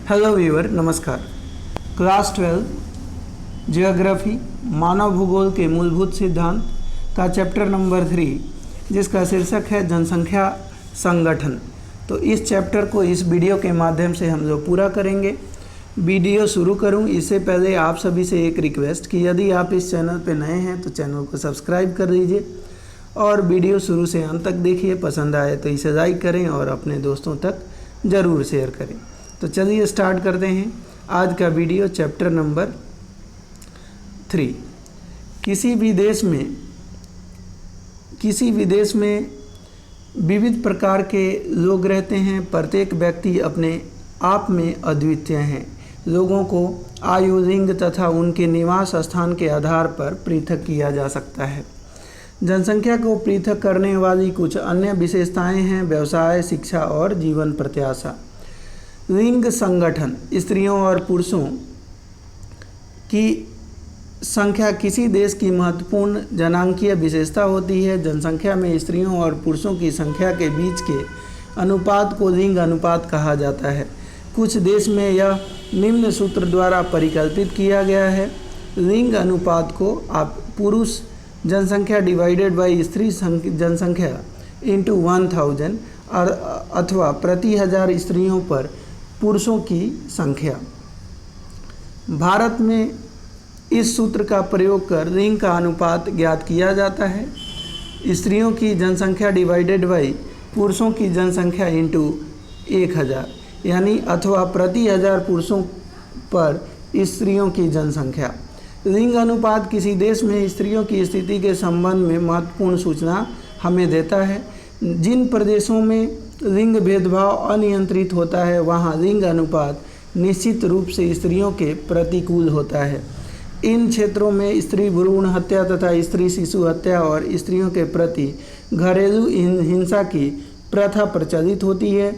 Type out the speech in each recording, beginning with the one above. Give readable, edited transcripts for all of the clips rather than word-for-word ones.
Hello viewer, नमस्कार। Class 12 geography मानव भूगोल के मूलभूत सिद्धांत का चैप्टर नंबर 3 जिसका शीर्षक है जनसंख्या संगठन। तो इस चैप्टर को इस वीडियो के माध्यम से हम लोग पूरा करेंगे। वीडियो शुरू करूं इससे पहले आप सभी से एक रिक्वेस्ट कि यदि आप इस चैनल पर नए हैं तो चैनल को सब्सक्राइब कर लीजिए और वीडियो शुरू से अंत तक देखिए। पसंद आए तो इसे लाइक करें और अपने दोस्तों तक ज़रूर शेयर करें। तो चलिए स्टार्ट करते हैं आज का वीडियो। Chapter number 3। किसी भी देश में विविध प्रकार के लोग रहते हैं। प्रत्येक व्यक्ति अपने आप में अद्वितीय हैं। लोगों को आयु, लिंग तथा उनके निवास स्थान के आधार पर पृथक किया जा सकता है। जनसंख्या को पृथक करने वाली कुछ अन्य विशेषताएं हैं: व्यवसाय, शिक्षा और जीवन प्रत्याशा। लिंग संगठन, स्त्रियों और पुरुषों की संख्या किसी देश की महत्वपूर्ण जनांकीय विशेषता होती है। जनसंख्या में स्त्रियों और पुरुषों की संख्या के बीच के अनुपात को लिंग अनुपात कहा जाता है। कुछ देश में यह निम्न सूत्र द्वारा परिकल्पित किया गया है। लिंग अनुपात को आप पुरुष जनसंख्या डिवाइडेड बाई स्त्री जनसंख्या इंटू 1000 अथवा प्रति 1000 स्त्रियों पर पुरुषों की संख्या। भारत में इस सूत्र का प्रयोग कर लिंग का अनुपात ज्ञात किया जाता है। स्त्रियों की जनसंख्या डिवाइडेड बाई पुरुषों की जनसंख्या इंटू 1000 यानी अथवा प्रति 1000 पुरुषों पर स्त्रियों की जनसंख्या। लिंग अनुपात किसी देश में स्त्रियों की स्थिति के संबंध में महत्वपूर्ण सूचना हमें देता है। जिन प्रदेशों में लिंग भेदभाव अनियंत्रित होता है वहाँ लिंग अनुपात निश्चित रूप से स्त्रियों के प्रतिकूल होता है। इन क्षेत्रों में स्त्री भ्रूण हत्या तथा स्त्री शिशु हत्या और स्त्रियों के प्रति घरेलू हिंसा की प्रथा प्रचलित होती है।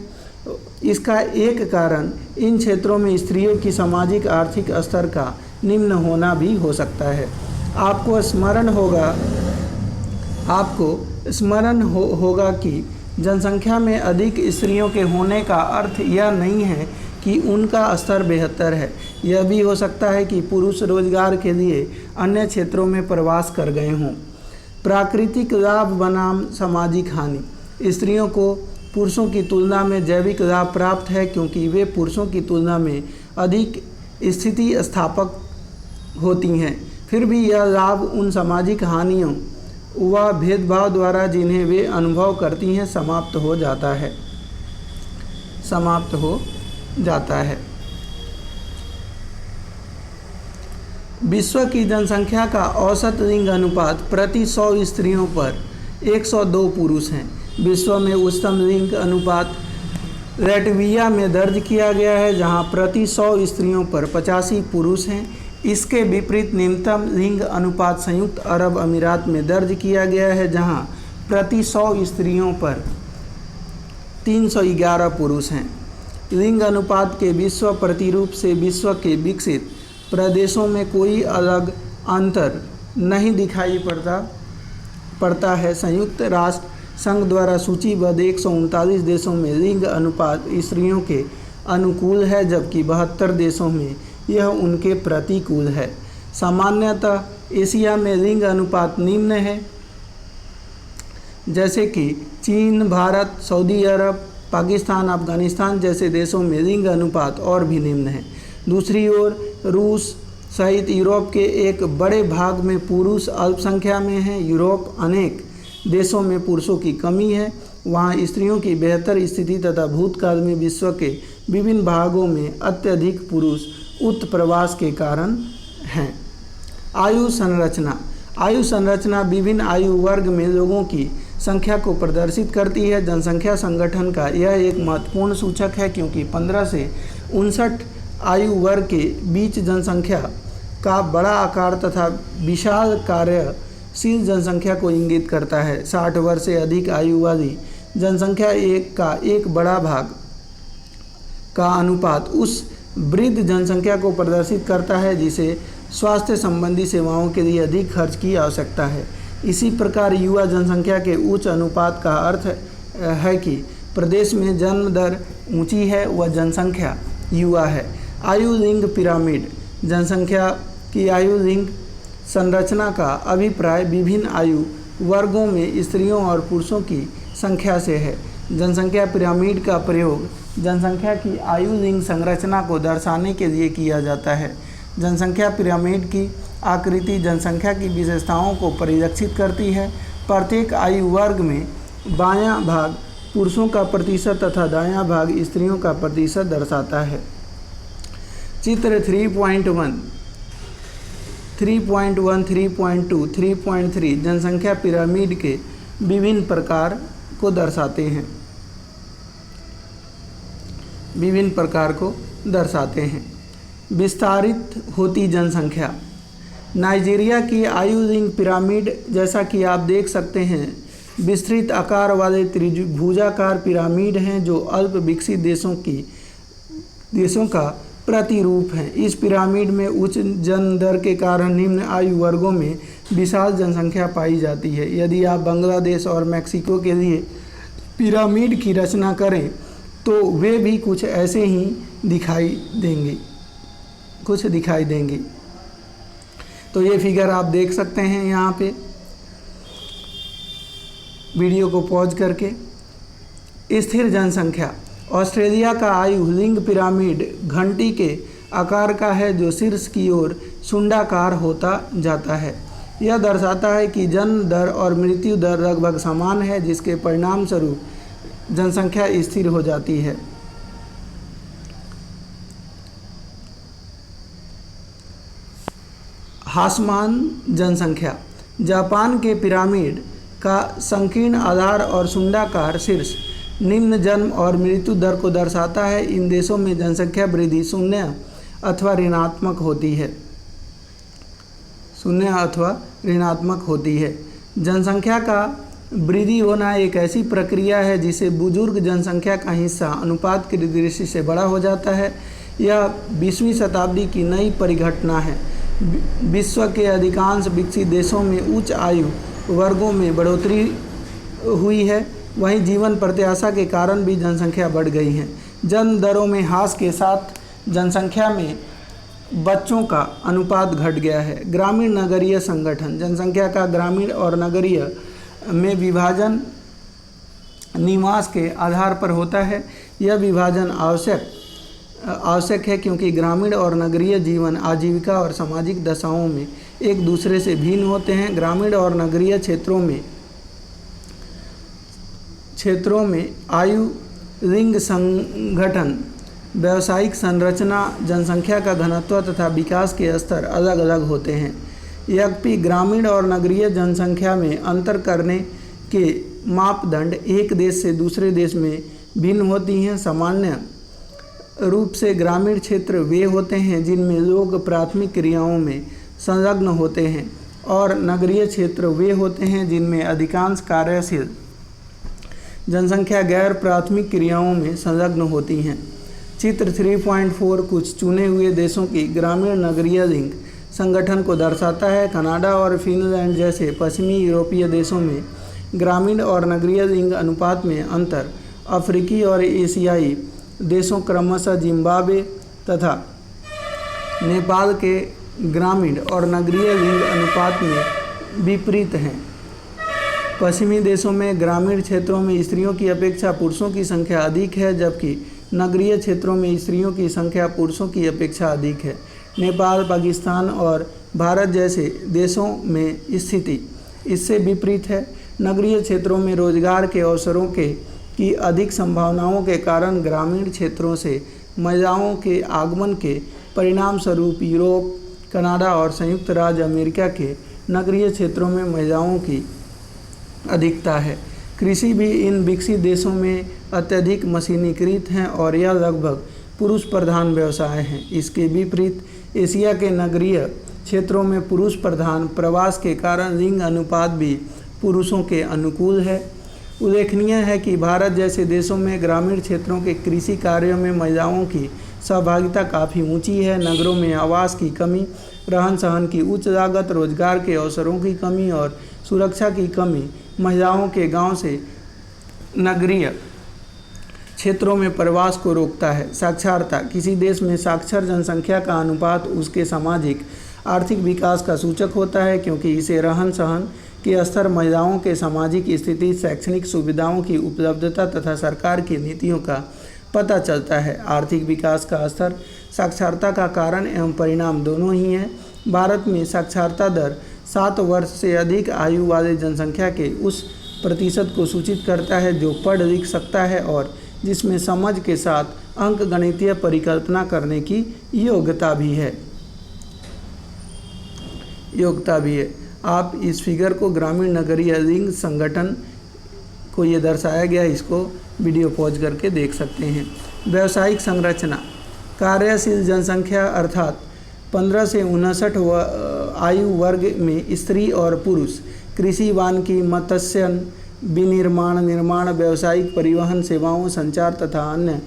इसका एक कारण इन क्षेत्रों में स्त्रियों की सामाजिक आर्थिक स्तर का निम्न होना भी हो सकता है। आपको स्मरण होगा कि जनसंख्या में अधिक स्त्रियों के होने का अर्थ यह नहीं है कि उनका स्तर बेहतर है। यह भी हो सकता है कि पुरुष रोजगार के लिए अन्य क्षेत्रों में प्रवास कर गए हों। प्राकृतिक लाभ बनाम सामाजिक हानि। स्त्रियों को पुरुषों की तुलना में जैविक लाभ प्राप्त है क्योंकि वे पुरुषों की तुलना में अधिक स्थिति स्थापक होती हैं। फिर भी यह लाभ उन सामाजिक हानियों व भेदभाव द्वारा जिन्हें वे अनुभव करती हैं समाप्त हो जाता है। विश्व की जनसंख्या का औसत लिंग अनुपात प्रति 100 स्त्रियों पर 102 पुरुष हैं। विश्व में उच्चतम लिंग अनुपात लैटविया में दर्ज किया गया है जहां प्रति 100 स्त्रियों पर 85 पुरुष हैं। इसके विपरीत निम्नतम लिंग अनुपात संयुक्त अरब अमीरात में दर्ज किया गया है जहां प्रति 100 स्त्रियों पर 311 पुरुष हैं। लिंग अनुपात के विश्व प्रतिरूप से विश्व के विकसित प्रदेशों में कोई अलग अंतर नहीं दिखाई पड़ता है। संयुक्त राष्ट्र संघ द्वारा सूचीबद्ध 139 देशों में लिंग अनुपात स्त्रियों के अनुकूल है जबकि 72 देशों में यह उनके प्रतिकूल है। सामान्यतः एशिया में लिंग अनुपात निम्न है जैसे कि चीन, भारत, सऊदी अरब, पाकिस्तान, अफगानिस्तान जैसे देशों में लिंग अनुपात और भी निम्न है। दूसरी ओर रूस सहित यूरोप के एक बड़े भाग में पुरुष अल्पसंख्या में हैं। यूरोप अनेक देशों में पुरुषों की कमी है। वहाँ स्त्रियों की बेहतर स्थिति तथा भूतकाल में विश्व के विभिन्न भागों में अत्यधिक पुरुष उत्प्रवास के कारण हैं। आयु संरचना विभिन्न आयु वर्ग में लोगों की संख्या को प्रदर्शित करती है। जनसंख्या संगठन का यह एक महत्वपूर्ण सूचक है क्योंकि 15 से 59 आयु वर्ग के बीच जनसंख्या का बड़ा आकार तथा विशाल कार्यशील जनसंख्या को इंगित करता है। 60 वर्ष से अधिक आयु वाली जनसंख्या का एक बड़ा भाग का अनुपात उस वृद्ध जनसंख्या को प्रदर्शित करता है जिसे स्वास्थ्य संबंधी सेवाओं के लिए अधिक खर्च की आवश्यकता है। इसी प्रकार युवा जनसंख्या के उच्च अनुपात का अर्थ है कि प्रदेश में जन्म दर ऊंची है व जनसंख्या युवा है। आयु लिंग पिरामिड जनसंख्या की आयु लिंग संरचना का अभिप्राय विभिन्न आयु वर्गों में स्त्रियों और पुरुषों की संख्या से है। जनसंख्या पिरामिड का प्रयोग जनसंख्या की आयु लिंग संरचना को दर्शाने के लिए किया जाता है। जनसंख्या पिरामिड की आकृति जनसंख्या की विशेषताओं को परिलक्षित करती है। प्रत्येक आयु वर्ग में बायां भाग पुरुषों का प्रतिशत तथा दायां भाग स्त्रियों का प्रतिशत दर्शाता है। चित्र 3.1, 3.1, 3.2, 3.3 जनसंख्या पिरामिड के विभिन्न प्रकार को दर्शाते हैं। विस्तारित होती जनसंख्या। नाइजीरिया की आयु लिंग पिरामिड जैसा कि आप देख सकते हैं विस्तृत आकार वाले त्रिभुजाकार पिरामिड हैं जो अल्प विकसित देशों का प्रतिरूप हैं। इस पिरामिड में उच्च जन्म दर के कारण निम्न आयु वर्गों में विशाल जनसंख्या पाई जाती है। यदि आप बांग्लादेश और मैक्सिको के लिए पिरामिड की रचना करें तो वे भी कुछ ऐसे ही दिखाई देंगी। तो ये फिगर आप देख सकते हैं यहाँ पे, वीडियो को पॉज करके। स्थिर जनसंख्या। ऑस्ट्रेलिया का आयु लिंग पिरामिड घंटी के आकार का है जो शीर्ष की ओर शुंडाकार होता जाता है। यह दर्शाता है कि जन्म दर और मृत्यु दर लगभग समान है, जिसके परिणाम स्वरूप जनसंख्या स्थिर हो जाती है। हासमान जनसंख्या। जापान के पिरामिड का संकीर्ण आधार और शुंडाकार शीर्ष निम्न जन्म और मृत्यु दर को दर्शाता है। इन देशों में जनसंख्या वृद्धि शून्य अथवा ऋणात्मक होती है। जनसंख्या का वृद्धि होना एक ऐसी प्रक्रिया है जिसे बुजुर्ग जनसंख्या का हिस्सा अनुपात की दृष्टि से बड़ा हो जाता है। यह 20वीं शताब्दी की नई परिघटना है। विश्व के अधिकांश विकसित देशों में उच्च आयु वर्गों में बढ़ोतरी हुई है, वहीं जीवन प्रत्याशा के कारण भी जनसंख्या बढ़ गई है। जन्म दरों में ह्रास के साथ जनसंख्या में बच्चों का अनुपात घट गया है। ग्रामीण नगरीय संगठन। जनसंख्या का ग्रामीण और नगरीय में विभाजन निवास के आधार पर होता है। यह विभाजन आवश्यक है क्योंकि ग्रामीण और नगरीय जीवन आजीविका और सामाजिक दशाओं में एक दूसरे से भिन्न होते हैं। ग्रामीण और नगरीय क्षेत्रों में आयु लिंग संगठन, व्यावसायिक संरचना, जनसंख्या का घनत्व तथा विकास के स्तर अलग अलग होते हैं। यद्यपि ग्रामीण और नगरीय जनसंख्या में अंतर करने के मापदंड एक देश से दूसरे देश में भिन्न होती हैं। सामान्य रूप से ग्रामीण क्षेत्र वे होते हैं जिनमें लोग प्राथमिक क्रियाओं में संलग्न होते हैं और नगरीय क्षेत्र वे होते हैं जिनमें अधिकांश कार्यशील जनसंख्या गैर प्राथमिक क्रियाओं में संलग्न होती हैं। चित्र 3.4 कुछ चुने हुए देशों की ग्रामीण नगरीय लिंग संगठन को दर्शाता है। कनाडा और फिनलैंड जैसे पश्चिमी यूरोपीय देशों में ग्रामीण और नगरीय लिंग अनुपात में अंतर। अफ्रीकी और एशियाई देशों क्रमशः जिम्बाब्वे तथा नेपाल के ग्रामीण और नगरीय लिंग अनुपात में विपरीत हैं। पश्चिमी देशों में ग्रामीण क्षेत्रों में स्त्रियों की अपेक्षा पुरुषों की संख्या अधिक है, जबकि नगरीय क्षेत्रों में स्त्रियों की संख्या पुरुषों की अपेक्षा अधिक है। नेपाल, पाकिस्तान और भारत जैसे देशों में स्थिति इससे विपरीत है। नगरीय क्षेत्रों में रोजगार के अवसरों की अधिक संभावनाओं के कारण ग्रामीण क्षेत्रों से महिलाओं के आगमन के परिणाम स्वरूप यूरोप, कनाडा और संयुक्त राज्य अमेरिका के नगरीय क्षेत्रों में महिलाओं की अधिकता है। कृषि भी इन विकसित देशों में अत्यधिक मशीनीकृत हैं और यह लगभग पुरुष प्रधान व्यवसाय हैं। इसके विपरीत एशिया के नगरीय क्षेत्रों में पुरुष प्रधान प्रवास के कारण लिंग अनुपात भी पुरुषों के अनुकूल है। उल्लेखनीय है कि भारत जैसे देशों में ग्रामीण क्षेत्रों के कृषि कार्यों में महिलाओं की सहभागिता काफ़ी ऊंची है। नगरों में आवास की कमी, रहन सहन की उच्च लागत, रोजगार के अवसरों की कमी और सुरक्षा की कमी महिलाओं के गांव से नगरीय क्षेत्रों में प्रवास को रोकता है। साक्षरता, किसी देश में साक्षर जनसंख्या का अनुपात उसके सामाजिक आर्थिक विकास का सूचक होता है, क्योंकि इसे रहन सहन के स्तर, महिलाओं के सामाजिक स्थिति, शैक्षणिक सुविधाओं की उपलब्धता तथा सरकार की नीतियों का पता चलता है। आर्थिक विकास का स्तर साक्षरता का कारण एवं परिणाम दोनों ही है। भारत में साक्षरता दर 7 वर्ष से अधिक आयु वाले जनसंख्या के उस प्रतिशत को सूचित करता है जो पढ़ लिख सकता है और जिसमें समझ के साथ अंकगणितीय परिकल्पना करने की योग्यता भी है। आप इस फिगर को ग्रामीण नगरीय लिंग संगठन को ये दर्शाया गया, इसको वीडियो पॉज करके देख सकते हैं। व्यावसायिक संरचना, कार्यशील जनसंख्या अर्थात 15 से 59 आयु वर्ग में स्त्री और पुरुष कृषि, वानिकी, मत्स्यन, विनिर्माण, निर्माण, व्यावसायिक, परिवहन सेवाओं, संचार तथा अन्य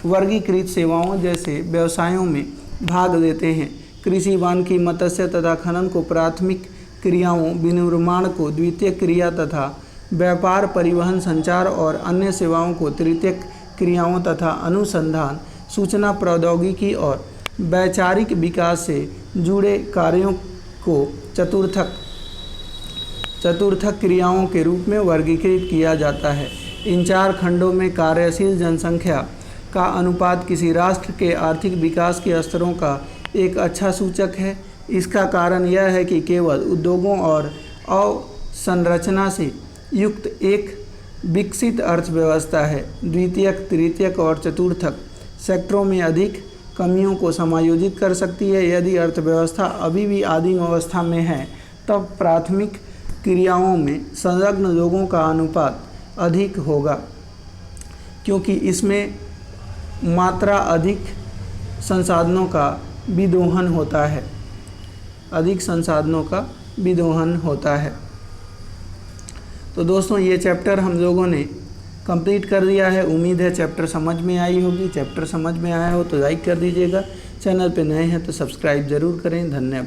वर्गीकृत सेवाओं जैसे व्यवसायों में भाग लेते हैं। कृषि, वानिकी, मत्स्य तथा खनन को प्राथमिक क्रियाओं, विनिर्माण को द्वितीयक क्रिया तथा व्यापार, परिवहन, संचार और अन्य सेवाओं को तृतीयक क्रियाओं तथा अनुसंधान, सूचना प्रौद्योगिकी और वैचारिक विकास से जुड़े कार्यों को चतुर्थक क्रियाओं के रूप में वर्गीकृत किया जाता है। इन 4 खंडों में कार्यशील जनसंख्या का अनुपात किसी राष्ट्र के आर्थिक विकास के स्तरों का एक अच्छा सूचक है। इसका कारण यह है कि केवल उद्योगों और अवसंरचना से युक्त एक विकसित अर्थव्यवस्था है द्वितीयक, तृतीयक और चतुर्थक सेक्टरों में अधिक कमियों को समायोजित कर सकती है। यदि अर्थव्यवस्था अभी भी आदिम अवस्था में है तब प्राथमिक क्रियाओं में संलग्न लोगों का अनुपात अधिक होगा, क्योंकि इसमें मात्रा अधिक संसाधनों का विदोहन होता है। तो दोस्तों, ये चैप्टर हम लोगों ने कंप्लीट कर दिया है। उम्मीद है चैप्टर समझ में आई होगी। चैप्टर समझ में आया हो तो लाइक कर दीजिएगा। चैनल पे नए हैं तो सब्सक्राइब ज़रूर करें। धन्यवाद।